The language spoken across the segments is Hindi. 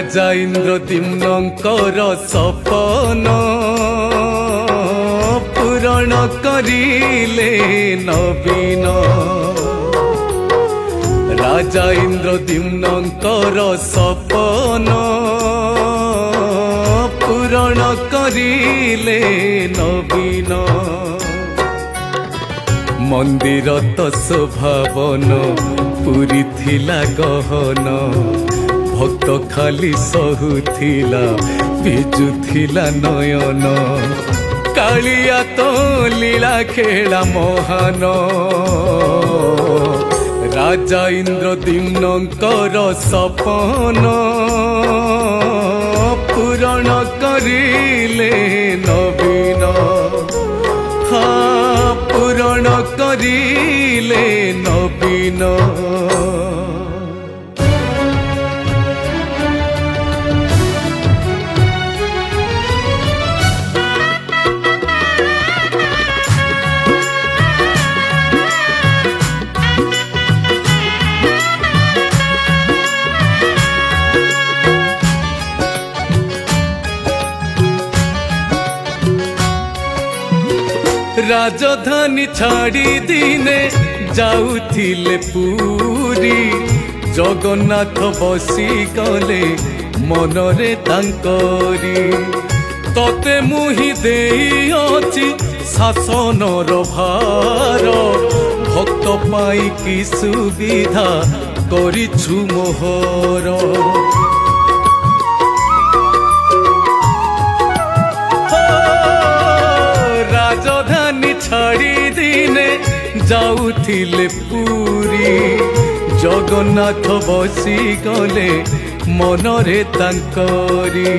राजा इंद्रद्युम्नंकर सपन पूरण करिले नवीन। राजा इंद्रद्युम्नंकर सपन पूरण करिले नवीन। मंदिर तो शोभावन पुरी थिला गहन भक्त खाली सहुथिला बिजुथिला नयन। कालिया तो लीला खेला महान राजा इंद्रद्युम्नंकर सपन पूरण करिले नवीन। हाँ पूरण करिले नवीन। राजधानी छाड़ी दिने जाउथिले पुरी जगन्नाथ बसी गले मनरे तांकरी। तते मुहि देइअछि शासनर भार भक्त पाई कि सुविधा करिछु मोहर। राजधानी छाड़ी दिने जाउथिले पुरी जगन्नाथ बसी गले मनरे तांकरी।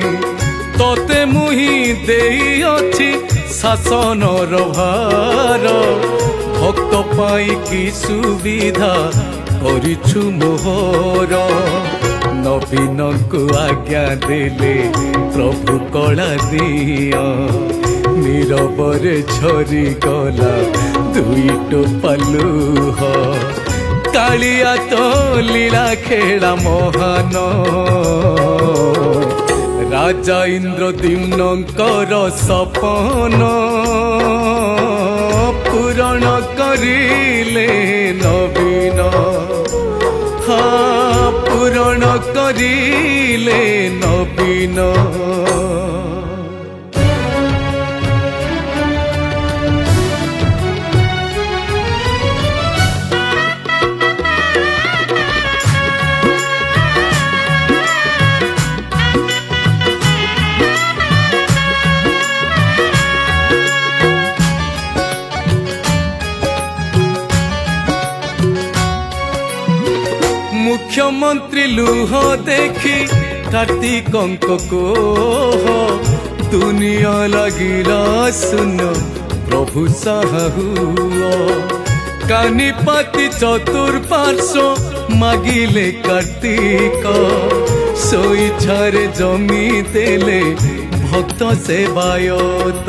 तते मुहि देइअछि शासनर भार भक्त पाई कि सुविधा करिछु मोहर। नवीन को आज्ञा देले प्रभु कला दिया नीरबरे झरी गला दुई टोपा लुह। कालिया तो लीला खेला महान राजा इंद्रद्युम्नंकर सपन पूरण करिले नवीन। हाँ पूरण करिले नवीन। मुख्यमंत्री लुह देखी कार्तिकंक कोह दुनिया लगिला सुन प्रभु साहु। कानीपाती चतुर्पार्श्व मागिले कार्तिक सोई छारे जमी देले भक्त सेवायत।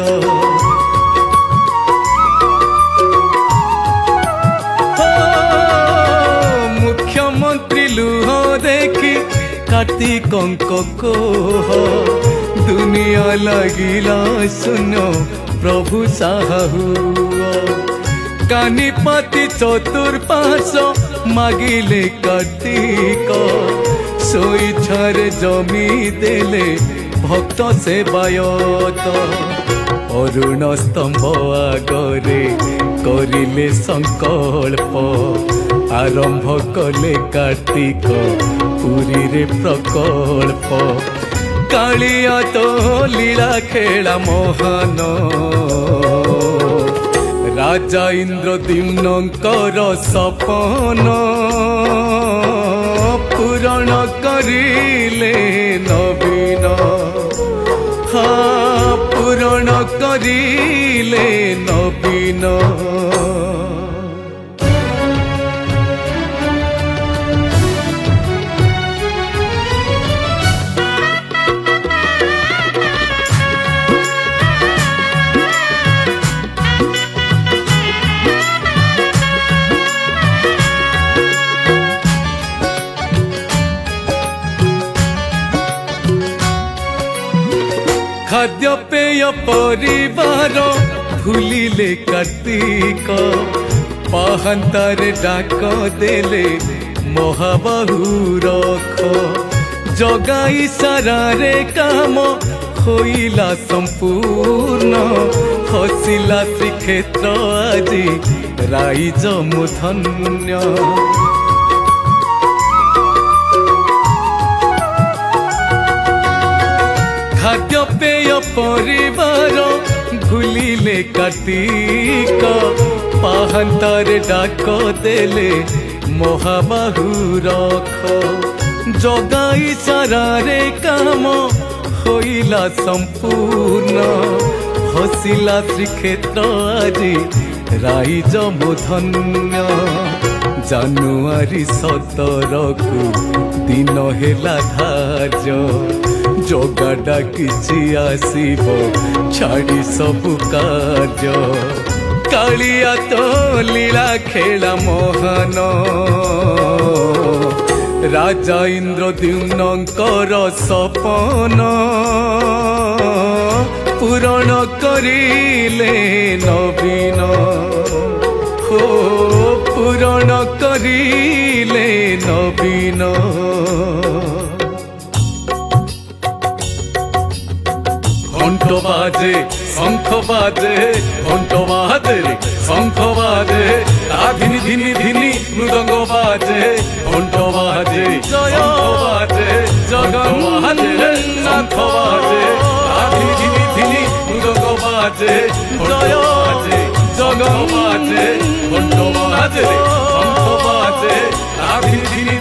मुख्यमंत्री लुह देखी कार्तिकंक कोह दुनिया लगिला सुन प्रभु साहु। कानीपाती चतुर्पार्श्व मागिले कार्तिक सोई छारे जमी देले भक्त सेवायत। अरुण स्तंभ आगरे करिले संकल्प आरंभ कले कार्तिक पुरी रे प्रकल्प। कालिया तो लीला खेला महान राजा इंद्रद्युम्नंकर सपन पूरण करिले नवीन। हाँ पूरण करिले नवीन। खाद्य पेय परिवार भूलिले कार्तिक पाहांतारे डाक देले महाबाहु रख जगाई सारारे काम होइला संपूर्ण हसिला श्रीक्षेत्र आजी राइज मुधन्य खाद्य पेय परिवार भूलिले कार्तिक पाहांतारे डाक देले महाबाहु रख जगाई सारारे काम होइला संपूर्ण हसिला श्रीक्षेत्र आजी राइज मुधन्य जानुआरी 17 को दिन हेला धार्य जगाडा किछि आसीब छाड़ी सबु कार्य कालिया तो लीला खेला मोहन राजा इंद्रद्युम्नकर सपन पूरण करिले नवीन हो पूरण करिले नवीन घंट बाजे शंख बाजे घंट बाजे शंख बाजे धिनी धिनी धिनी मृदंग बाजे घंट बाजे शंख बाजे जगन बाजे शंख बाजे धिनी धिनी धिनी मृदंग बाजे जय बाजे जगन बाजे घंट बाजे शंख बाजे धिनी धिनी